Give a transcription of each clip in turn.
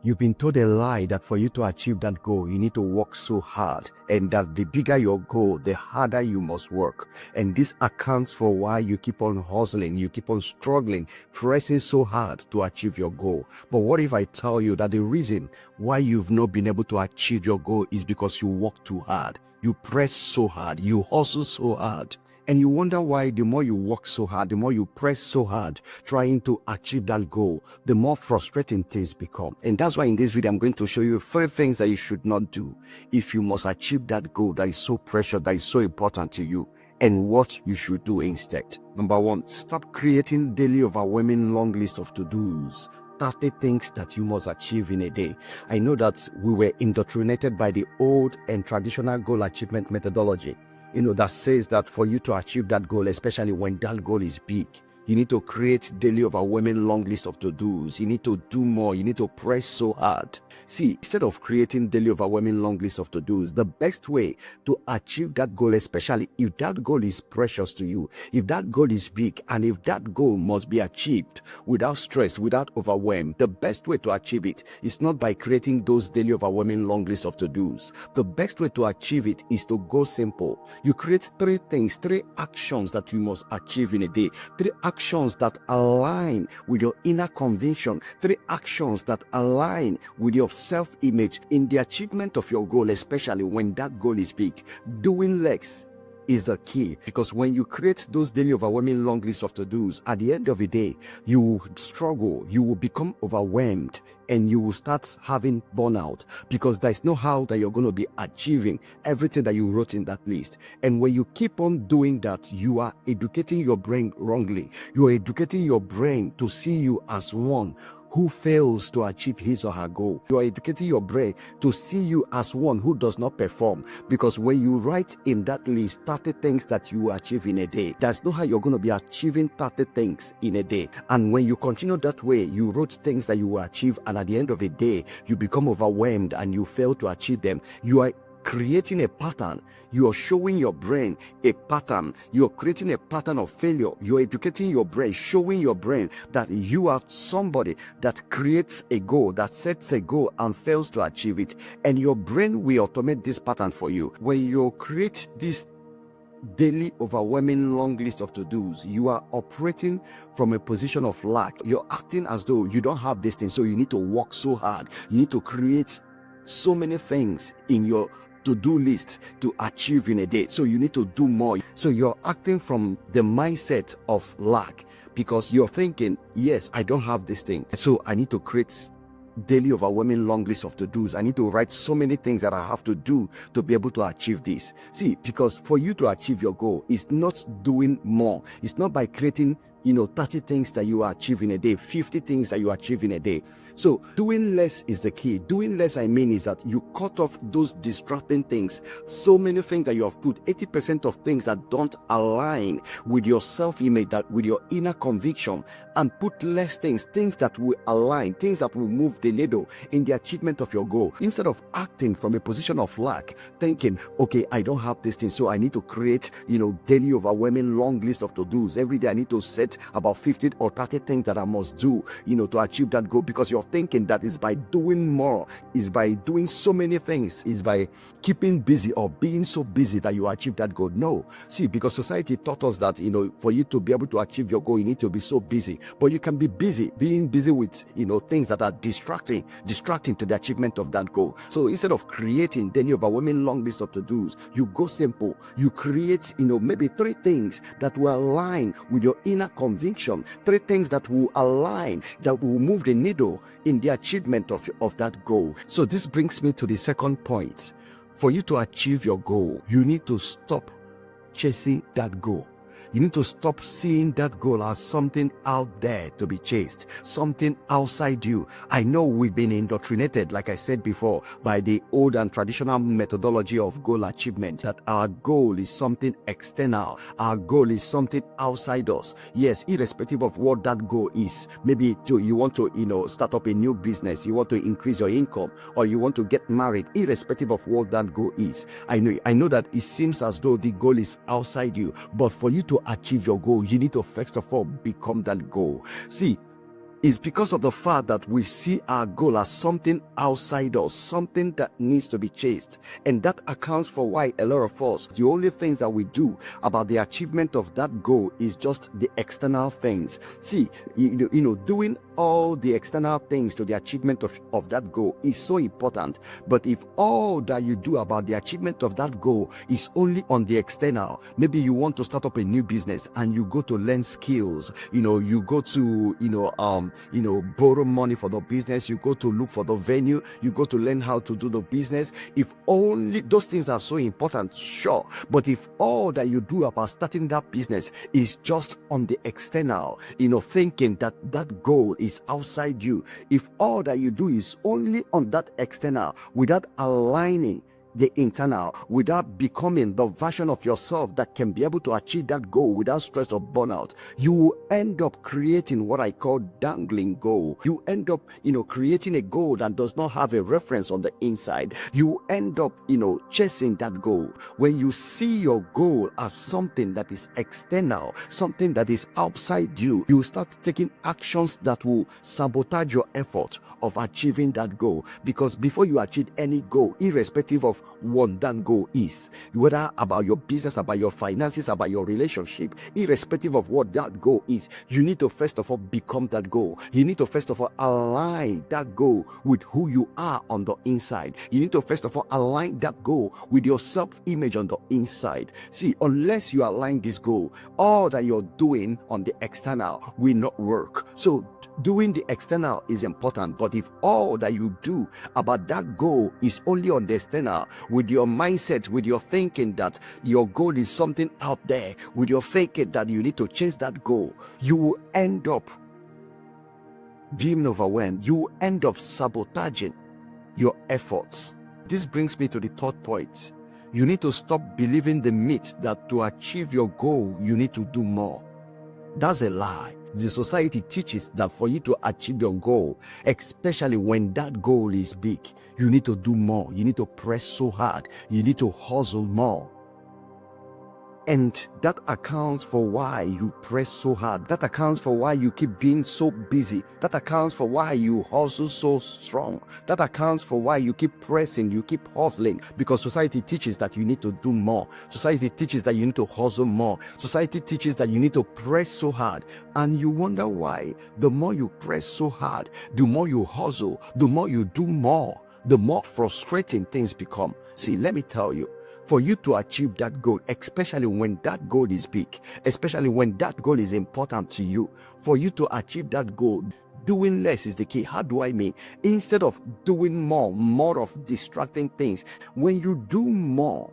You've been told a lie that for you to achieve that goal, you need to work so hard, and that the bigger your goal, the harder you must work. And this accounts for why you keep on hustling, you keep on struggling, pressing so hard to achieve your goal. But what if I tell you that the reason why you've not been able to achieve your goal is because you work too hard, you press so hard, you hustle so hard? And you wonder why the more you work so hard, the more you press so hard trying to achieve that goal, the more frustrating things become. And that's why in this video, I'm going to show you 3 things that you should not do if you must achieve that goal that is so precious, that is so important to you, and what you should do instead. Number 1, stop creating daily overwhelming long list of to-dos. 30 things that you must achieve in a day. I know that we were indoctrinated by the old and traditional goal achievement methodology, that says that for you to achieve that goal, especially when that goal is big, you need to create daily overwhelming long list of to-dos. You need to do more. You need to press so hard. See, instead of creating daily overwhelming long list of to-dos, the best way to achieve that goal, especially if that goal is precious to you, if that goal is big, and if that goal must be achieved without stress, without overwhelm, the best way to achieve it is not by creating those daily overwhelming long list of to-dos. The best way to achieve it is to go simple. You create 3 things, 3 actions that you must achieve in a day, 3 actions that align with your inner conviction, 3 actions that align with your self-image in the achievement of your goal, especially when that goal is big. Doing less is the key, because when you create those daily overwhelming long lists of to-dos, at the end of the day, you will struggle, you will become overwhelmed, and you will start having burnout, because there's no how that you're going to be achieving everything that you wrote in that list. And when you keep on doing that, you are educating your brain wrongly. You are educating your brain to see you as one who fails to achieve his or her goal. You are educating your brain to see you as one who does not perform, because when you write in that list 30 things that you achieve in a day, that's not how you're going to be achieving 30 things in a day. And when you continue that way, you wrote things that you will achieve, and at the end of the day, you become overwhelmed and you fail to achieve them. You are creating a pattern. You are showing your brain a pattern. You are creating a pattern of failure. You are educating your brain, showing your brain that you are somebody that creates a goal, that sets a goal and fails to achieve it. And your brain will automate this pattern for you. When you create this daily overwhelming long list of to-dos, you are operating from a position of lack. You're acting as though you don't have this thing, so you need to work so hard. You need to create so many things in your to-do list to achieve in a day, so you need to do more. So you're acting from the mindset of lack, because you're thinking, yes, I don't have this thing, so I need to create daily overwhelming long list of to-dos. I need to write so many things that I have to do to be able to achieve this. See, because for you to achieve your goal, it's not doing more. It's not by creating 30 things that you achieve in a day, 50 things that you achieve in a day. So doing less is the key. Doing less, I mean, is that you cut off those distracting things. So many things that you have put, 80% of things that don't align with your self-image, that with your inner conviction, and put less things that will align, things that will move the needle in the achievement of your goal. Instead of acting from a position of lack, thinking, okay, I don't have this thing, so I need to create, daily overwhelming long list of to-dos. Every day I need to set about 50 or 30 things that I must do, to achieve that goal, because you're thinking that is by doing more, is by doing so many things, is by keeping busy or being so busy that you achieve that goal. No. See, because society taught us that, for you to be able to achieve your goal, you need to be so busy. But you can be busy, being busy with, things that are distracting to the achievement of that goal. So instead of creating daily overwhelming long list of to-dos, you go simple. You create, maybe 3 things that will align with your inner conviction, 3 things that will align, that will move the needle in the achievement of that goal. So this brings me to the second point. For you to achieve your goal, you need to stop chasing that goal. You need to stop seeing that goal as something out there to be chased, something outside you. I know we've been indoctrinated, like I said before, by the old and traditional methodology of goal achievement, that our goal is something external. Our goal is something outside us. Yes, irrespective of what that goal is. Maybe you want to, start up a new business, you want to increase your income, or you want to get married, irrespective of what that goal is. I know that it seems as though the goal is outside you, but for you to achieve your goal, you need to first of all become that goal. See, is because of the fact that we see our goal as something outside us, something that needs to be chased. And that accounts for why a lot of us, the only things that we do about the achievement of that goal is just the external things. See, doing all the external things to the achievement of that goal is so important. But if all that you do about the achievement of that goal is only on the external, maybe you want to start up a new business and you go to learn skills, you go to borrow money for the business, you go to look for the venue, you go to learn how to do the business. If only those things are so important, sure, but if all that you do about starting that business is just on the external, thinking that that goal is outside you, if all that you do is only on that external without aligning the internal, without becoming the version of yourself that can be able to achieve that goal without stress or burnout, you will end up creating what I call dangling goal. You end up, creating a goal that does not have a reference on the inside. You end up, chasing that goal. When you see your goal as something that is external, something that is outside you, you start taking actions that will sabotage your effort of achieving that goal. Because before you achieve any goal, irrespective of what that goal is, whether about your business, about your finances, about your relationship, irrespective of what that goal is, you need to first of all become that goal. You need to first of all align that goal with who you are on the inside. You need to first of all align that goal with your self-image on the inside. See, unless you align this goal, all that you're doing on the external will not work. So doing the external is important, but if all that you do about that goal is only on the external, with your mindset, with your thinking that your goal is something out there, with your thinking that you need to chase that goal, you will end up being overwhelmed. You will end up sabotaging your efforts. This brings me to the third point. You need to stop believing the myth that to achieve your goal, you need to do more. That's a lie. The society teaches that for you to achieve your goal, especially when that goal is big, you need to do more. You need to press so hard. You need to hustle more. And that accounts for why you press so hard. That accounts for why you keep being so busy. That accounts for why you hustle so strong. That accounts for why you keep pressing, you keep hustling. Because society teaches that you need to do more. Society teaches that you need to hustle more. Society teaches that you need to press so hard. And you wonder why the more you press so hard, the more you hustle, the more you do more, the more frustrating things become. See, let me tell you, for you to achieve that goal, especially when that goal is big, especially when that goal is important to you, for you to achieve that goal, doing less is the key. How do I mean? Instead of doing more of distracting things, when you do more,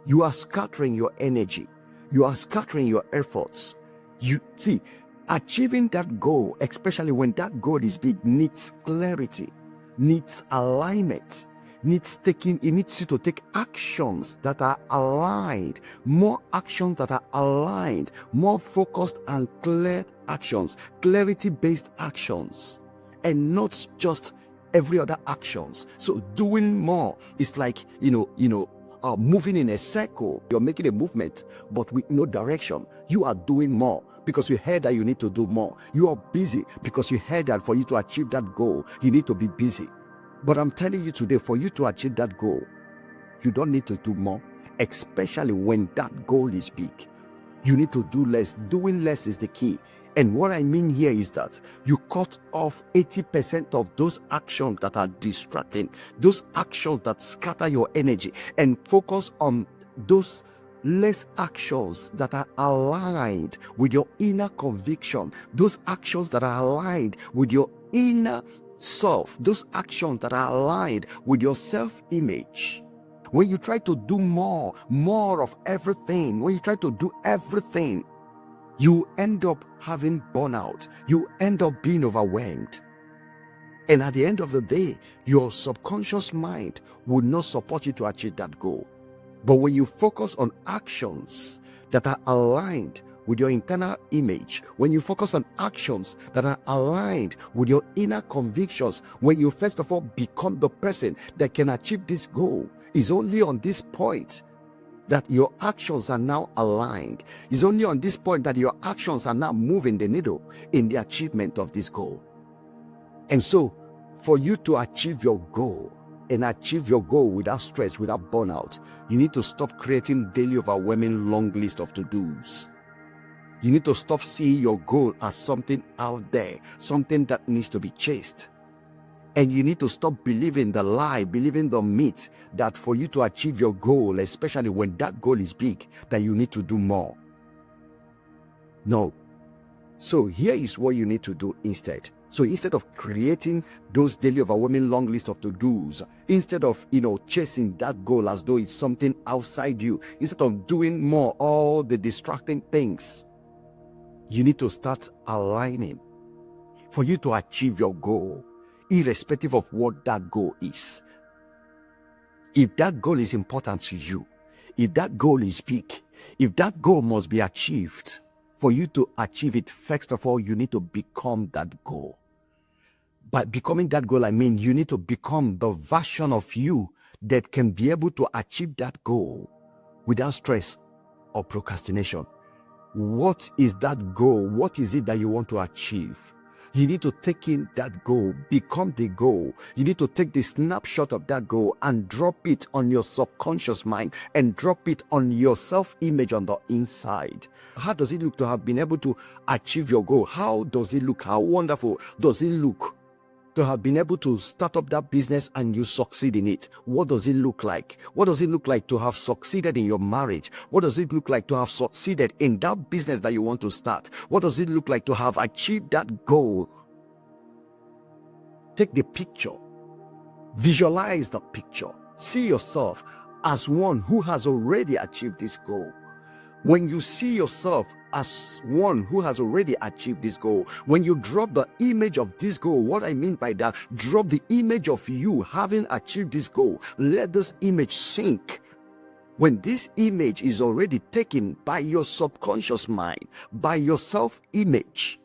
you are scattering your energy, you are scattering your efforts. You see, achieving that goal, especially when that goal is big, needs clarity, needs alignment. It needs you to take actions that are aligned, more actions that are aligned, more focused and clear actions, clarity-based actions, and not just every other actions. So doing more is like, moving in a circle. You're making a movement, but with no direction. You are doing more because you heard that you need to do more. You are busy because you heard that for you to achieve that goal, you need to be busy. But I'm telling you today, for you to achieve that goal, you don't need to do more, especially when that goal is big. You need to do less. Doing less is the key. And what I mean here is that you cut off 80% of those actions that are distracting, those actions that scatter your energy, and focus on those less actions that are aligned with your inner conviction, those actions that are aligned with your inner self, those actions that are aligned with your self-image. When you try to do more of everything, when you try to do everything, you end up having burnout. You end up being overwhelmed. And at the end of the day, your subconscious mind would not support you to achieve that goal. But when you focus on actions that are aligned with your internal image, when you focus on actions that are aligned with your inner convictions, when you first of all become the person that can achieve this goal, is only on this point that your actions are now aligned. It's only on this point that your actions are now moving the needle in the achievement of this goal. And so, for you to achieve your goal and achieve your goal without stress, without burnout, you need to stop creating daily overwhelming long list of to-dos. You need to stop seeing your goal as something out there, something that needs to be chased. And you need to stop believing the lie, believing the myth that for you to achieve your goal, especially when that goal is big, that you need to do more. No. So here is what you need to do instead. So instead of creating those daily overwhelming long list of to-dos, instead of, chasing that goal as though it's something outside you, instead of doing more, all the distracting things, you need to start aligning for you to achieve your goal, irrespective of what that goal is. If that goal is important to you, if that goal is big, if that goal must be achieved, for you to achieve it, first of all, you need to become that goal. By becoming that goal, I mean you need to become the version of you that can be able to achieve that goal without stress or procrastination. What is that goal? What is it that you want to achieve? You need to take in that goal, become the goal. You need to take the snapshot of that goal and drop it on your subconscious mind and drop it on your self-image on the inside. How does it look to have been able to achieve your goal? How does it look? How wonderful does it look to have been able to start up that business and you succeed in it? What does it look like? What does it look like to have succeeded in your marriage? What does it look like to have succeeded in that business that you want to start? What does it look like to have achieved that goal? Take the picture. Visualize the picture. See yourself as one who has already achieved this goal. When you see yourself as one who has already achieved this goal, when you drop the image of this goal, what I mean by that, drop the image of you having achieved this goal. Let this image sink. When this image is already taken by your subconscious mind, by your self-image,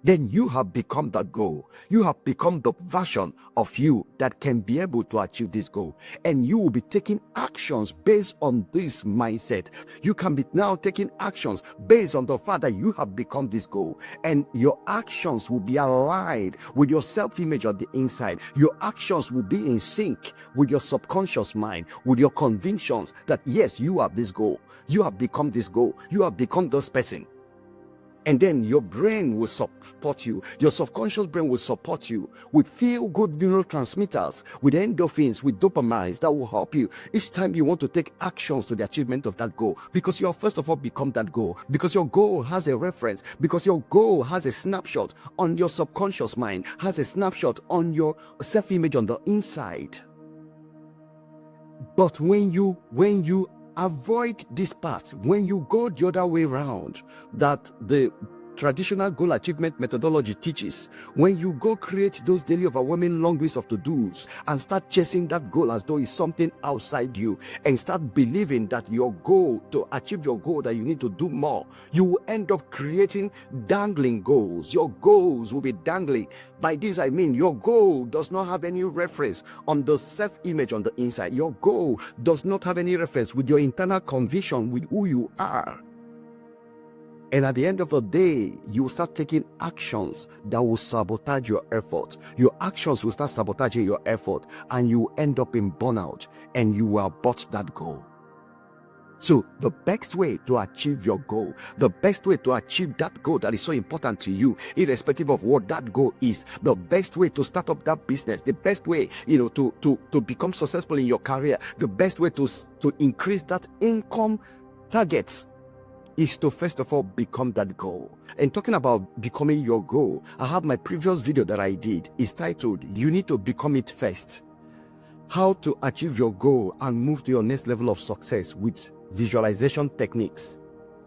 then you have become that goal. You have become the version of you that can be able to achieve this goal. And you will be taking actions based on this mindset. You can be now taking actions based on the fact that you have become this goal. And your actions will be aligned with your self-image on the inside. Your actions will be in sync with your subconscious mind, with your convictions that yes, you have this goal. You have become this goal. You have become this person. And then your brain will support you. Your subconscious brain will support you with feel-good neurotransmitters, with endorphins, with dopamines that will help you each time you want to take actions to the achievement of that goal. Because you have first of all become that goal. Because your goal has a reference. Because your goal has a snapshot on your subconscious mind, has a snapshot on your self-image on the inside. But when you avoid this part, when you go the other way around that the traditional goal achievement methodology teaches, when you go create those daily overwhelming long lists of to-dos and start chasing that goal as though it's something outside you, and start believing that your goal, to achieve your goal, that you need to do more, you will end up creating dangling goals. Your goals will be dangling. By this I mean your goal does not have any reference on the self-image on the inside. Your goal does not have any reference with your internal conviction, with who you are. And at the end of the day, you will start taking actions that will sabotage your effort. Your actions will start sabotaging your effort, and you will end up in burnout, and you will abort that goal. So the best way to achieve your goal, the best way to achieve that goal that is so important to you, irrespective of what that goal is, the best way to start up that business, the best way, to become successful in your career, the best way to increase that income targets is to first of all become that goal. And talking about becoming your goal, I have my previous video that I did. It's titled, You Need to Become It First. How to achieve your goal and move to your next level of success with visualization techniques.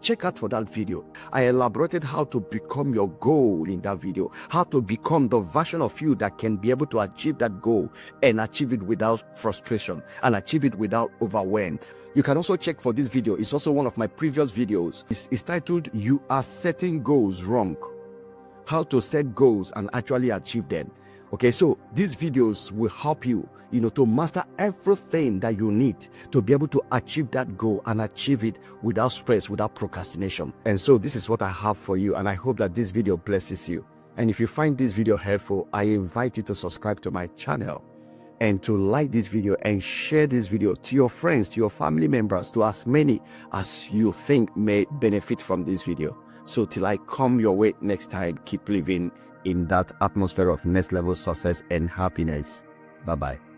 Check out for that video. I elaborated how to become your goal in that video, how to become the version of you that can be able to achieve that goal and achieve it without frustration and achieve it without overwhelm. You can also check for this video. It's also one of my previous videos. It's titled, You Are Setting Goals Wrong. How to set goals and actually achieve them. Okay, so these videos will help you, to master everything that you need to be able to achieve that goal and achieve it without stress, without procrastination. And so this is what I have for you, and I hope that this video blesses you. And if you find this video helpful, I invite you to subscribe to my channel and to like this video and share this video to your friends, to your family members, to as many as you think may benefit from this video. So till I come your way next time, keep living in that atmosphere of next level success and happiness. Bye-bye.